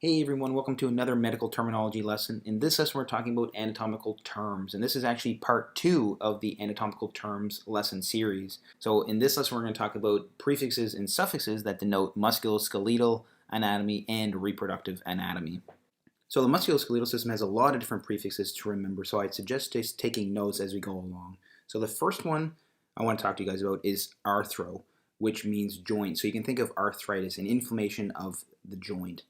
Hey everyone, welcome to another medical terminology lesson. In this lesson we're talking about anatomical terms, and this is actually part 2 of the anatomical terms lesson series. So in this lesson we're going to talk about prefixes and suffixes that denote musculoskeletal anatomy and reproductive anatomy. So the musculoskeletal system has a lot of different prefixes to remember, so I'd suggest just taking notes as we go along. So the first one I want to talk to you guys about is arthro, which means joint. So you can think of arthritis, an inflammation of the joint.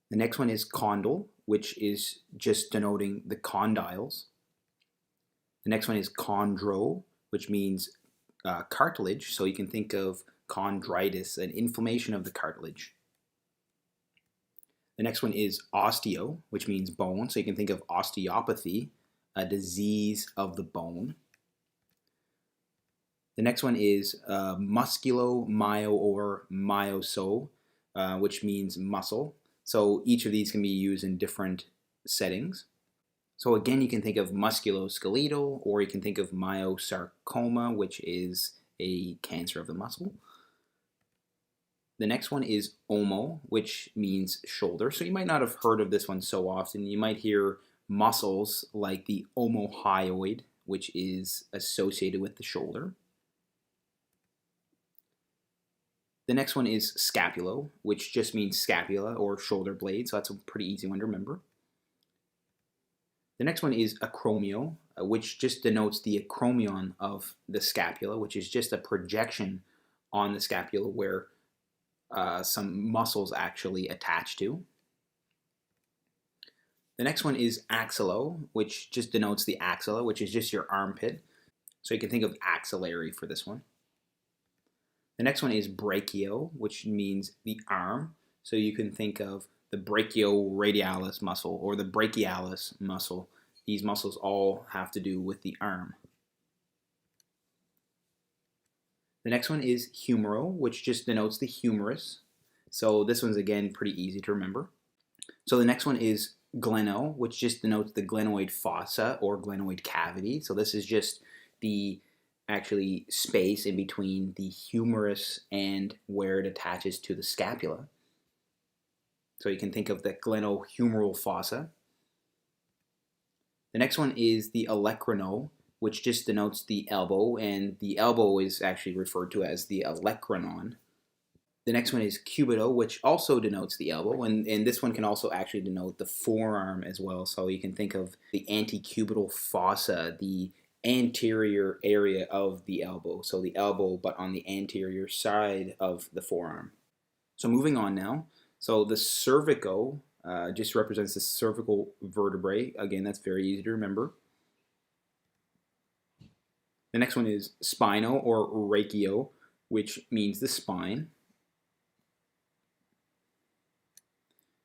The next one is condyle, which is just denoting the condyles. The next one is chondro, which means cartilage. So you can think of chondritis, an inflammation of the cartilage. The next one is osteo, which means bone. So you can think of osteopathy, a disease of the bone. The next one is musculo-myo or myoso, which means muscle. So each of these can be used in different settings. So again, you can think of musculoskeletal, or you can think of myosarcoma, which is a cancer of the muscle. The next one is omo, which means shoulder. So you might not have heard of this one so often. You might hear muscles like the omohyoid, which is associated with the shoulder. The next one is scapulo, which just means scapula or shoulder blade, so that's a pretty easy one to remember. The next one is acromio, which just denotes the acromion of the scapula, which is just a projection on the scapula where some muscles actually attach to. The next one is axillo, which just denotes the axilla, which is just your armpit. So you can think of axillary for this one. The next one is brachio, which means the arm. So you can think of the brachioradialis muscle or the brachialis muscle. These muscles all have to do with the arm. The next one is humero, which just denotes the humerus. So this one's again pretty easy to remember. So the next one is gleno, which just denotes the glenoid fossa or glenoid cavity. So this is just the actually space in between the humerus and where it attaches to the scapula. So you can think of the glenohumeral fossa. The next one is the olecranon, which just denotes the elbow, and the elbow is actually referred to as the olecranon. The next one is cubito, which also denotes the elbow, and this one can also actually denote the forearm as well. So you can think of the antecubital fossa, the anterior area of the elbow. So the elbow, but on the anterior side of the forearm. So moving on now. So the cervical just represents the cervical vertebrae. Again, that's very easy to remember. The next one is spino or rachio, which means the spine.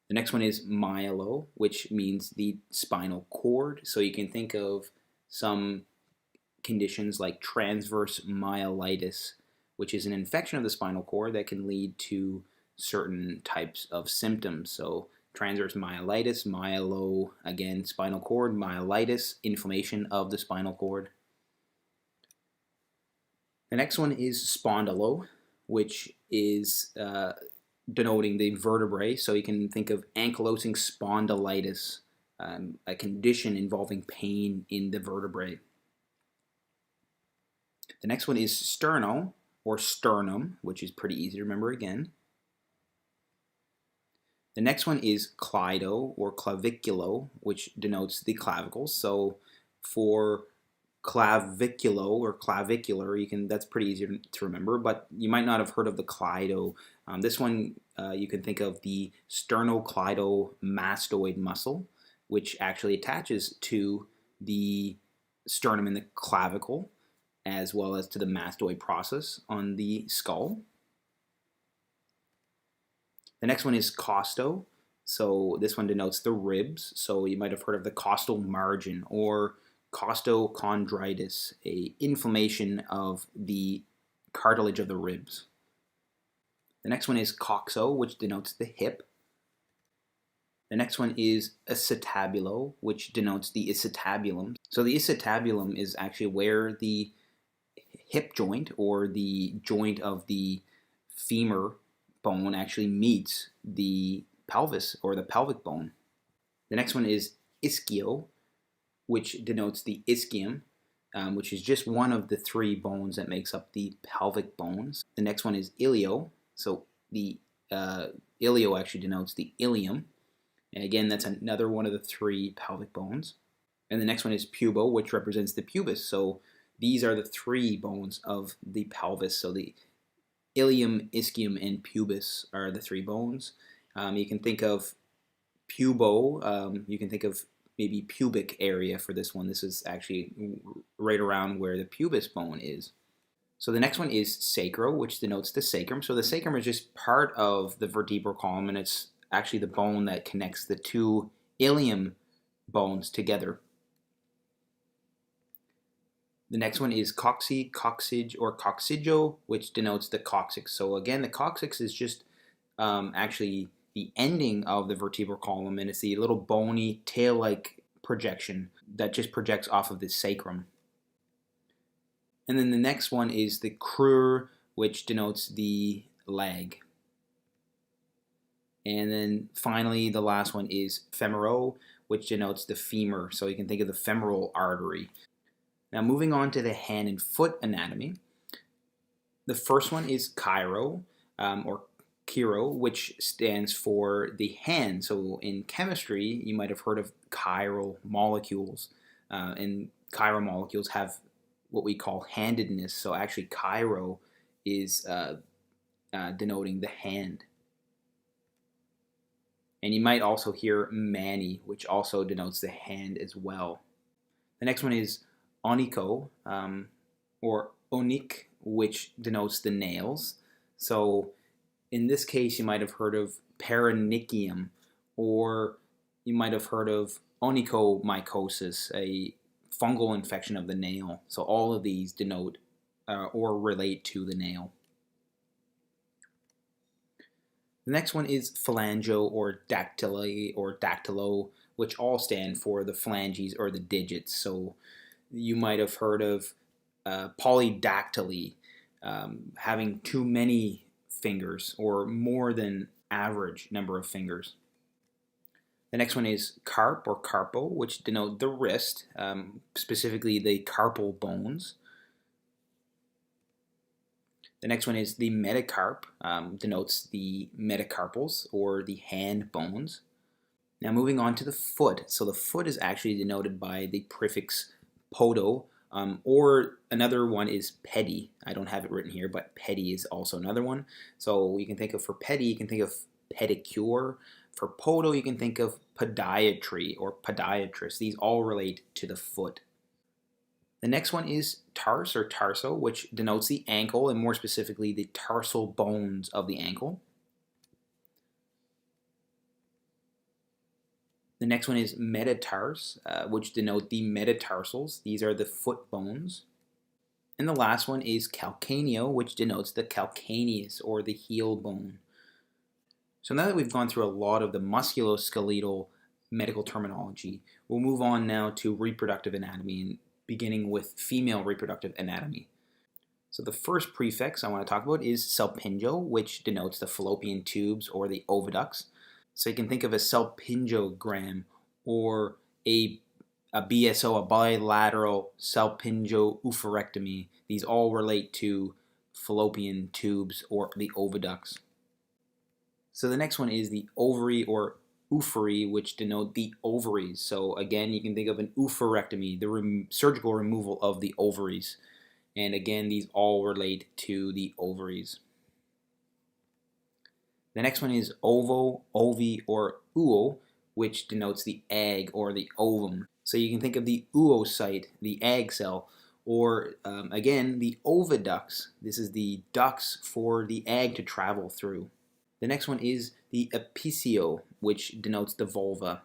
The next one is myelo, which means the spinal cord. So you can think of some conditions like transverse myelitis, which is an infection of the spinal cord that can lead to certain types of symptoms. So transverse myelitis, myelo, again, spinal cord, myelitis, inflammation of the spinal cord. The next one is spondylo, which is denoting the vertebrae. So you can think of ankylosing spondylitis, a condition involving pain in the vertebrae. The next one is sterno, or sternum, which is pretty easy to remember again. The next one is clido, or claviculo, which denotes the clavicles. So for claviculo or clavicular, that's pretty easy to remember, but you might not have heard of the clido. This one you can think of the sternocleidomastoid muscle, which actually attaches to the sternum and the clavicle, as well as to the mastoid process on the skull. The next one is costo. So this one denotes the ribs. So you might have heard of the costal margin or costochondritis, a inflammation of the cartilage of the ribs. The next one is coxo, which denotes the hip. The next one is acetabulo, which denotes the acetabulum. So the acetabulum is actually where the hip joint or the joint of the femur bone actually meets the pelvis or the pelvic bone. The next one is ischio, which denotes the ischium, which is just one of the three bones that makes up the pelvic bones. The next one is ilio, so the ilio actually denotes the ilium, and again that's another one of the three pelvic bones. And the next one is pubo, which represents the pubis. So these are the three bones of the pelvis. So the ilium, ischium, and pubis are the three bones. You can think of pubo, you can think of maybe pubic area for this one. This is actually right around where the pubis bone is. So the next one is sacro, which denotes the sacrum. So the sacrum is just part of the vertebral column, and it's actually the bone that connects the two ilium bones together. The next one is coxy, coxage, or coccygeal, which denotes the coccyx. So again, the coccyx is just actually the ending of the vertebral column, and it's the little bony tail-like projection that just projects off of the sacrum. And then the next one is the crur, which denotes the leg. And then finally, the last one is femoro, which denotes the femur. So you can think of the femoral artery. Now moving on to the hand and foot anatomy. The first one is chiro, or chiro, which stands for the hand. So in chemistry, you might have heard of chiral molecules. And chiral molecules have what we call handedness. So actually chiro is denoting the hand. And you might also hear mani, which also denotes the hand as well. The next one is onycho, or onyk, which denotes the nails. So in this case, you might have heard of paronychium, or you might have heard of onychomycosis, a fungal infection of the nail. So all of these denote or relate to the nail. The next one is phalangio, or dactyly, or dactylo, which all stand for the phalanges or the digits. So you might have heard of polydactyly, having too many fingers or more than average number of fingers. The next one is carp or carpo, which denote the wrist, specifically the carpal bones. The next one is the metacarp, denotes the metacarpals or the hand bones. Now moving on to the foot. So the foot is actually denoted by the prefix podo, or another one is pedi. I don't have it written here, but pedi is also another one. So you can think of, for pedi, you can think of pedicure. For podo, you can think of podiatry or podiatrist. These all relate to the foot. The next one is tars or tarso, which denotes the ankle, and more specifically the tarsal bones of the ankle. The next one is metatars, which denote the metatarsals. These are the foot bones. And the last one is calcaneo, which denotes the calcaneus or the heel bone. So now that we've gone through a lot of the musculoskeletal medical terminology, we'll move on now to reproductive anatomy, and beginning with female reproductive anatomy. So the first prefix I want to talk about is salpingo, which denotes the fallopian tubes or the oviducts. So you can think of a salpingogram or a BSO, a bilateral salpingo-oophorectomy. These all relate to fallopian tubes or the oviducts. So the next one is the ovary or oophory, which denote the ovaries. So again, you can think of an oophorectomy, the surgical removal of the ovaries. And again, these all relate to the ovaries. The next one is ovo, ovi, or oow, which denotes the egg or the ovum. So you can think of the oocyte, the egg cell, or again, the oviducts. This is the ducts for the egg to travel through. The next one is the epicio, which denotes the vulva.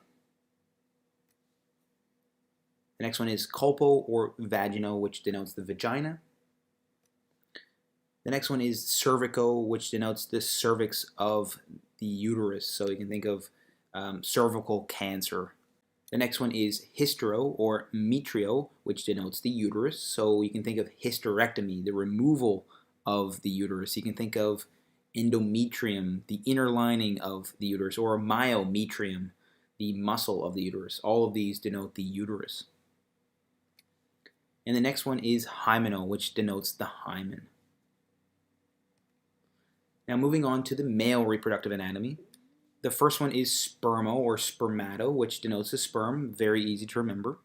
The next one is colpo or vagino, which denotes the vagina. The next one is cervico, which denotes the cervix of the uterus. So you can think of cervical cancer. The next one is hystero or metrio, which denotes the uterus. So you can think of hysterectomy, the removal of the uterus. You can think of endometrium, the inner lining of the uterus, or myometrium, the muscle of the uterus. All of these denote the uterus. And the next one is hymenal, which denotes the hymen. Now moving on to the male reproductive anatomy. The first one is spermo or spermato, which denotes the sperm. Very easy to remember.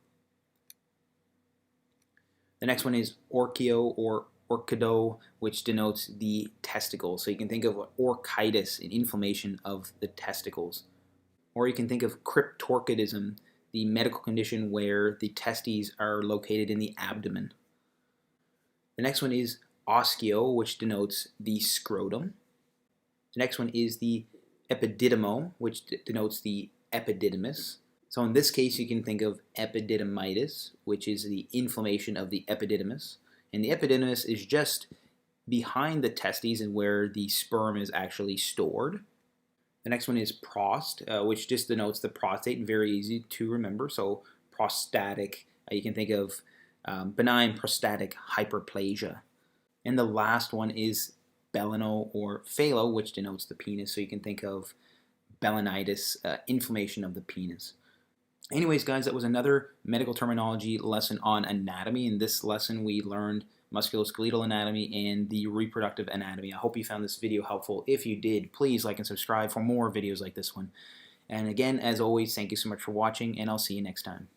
The next one is orchio or orchido, which denotes the testicles. So you can think of orchitis, an inflammation of the testicles. Or you can think of cryptorchidism, the medical condition where the testes are located in the abdomen. The next one is oschio, which denotes the scrotum. The next one is the epididymo, which denotes the epididymis. So in this case, you can think of epididymitis, which is the inflammation of the epididymis. And the epididymis is just behind the testes and where the sperm is actually stored. The next one is prost, which just denotes the prostate, very easy to remember. So prostatic, you can think of benign prostatic hyperplasia. And the last one is belano or phalo, which denotes the penis. So you can think of belinitis, inflammation of the penis. Anyways, guys, that was another medical terminology lesson on anatomy. In this lesson, we learned musculoskeletal anatomy and the reproductive anatomy. I hope you found this video helpful. If you did, please like and subscribe for more videos like this one. And again, as always, thank you so much for watching, and I'll see you next time.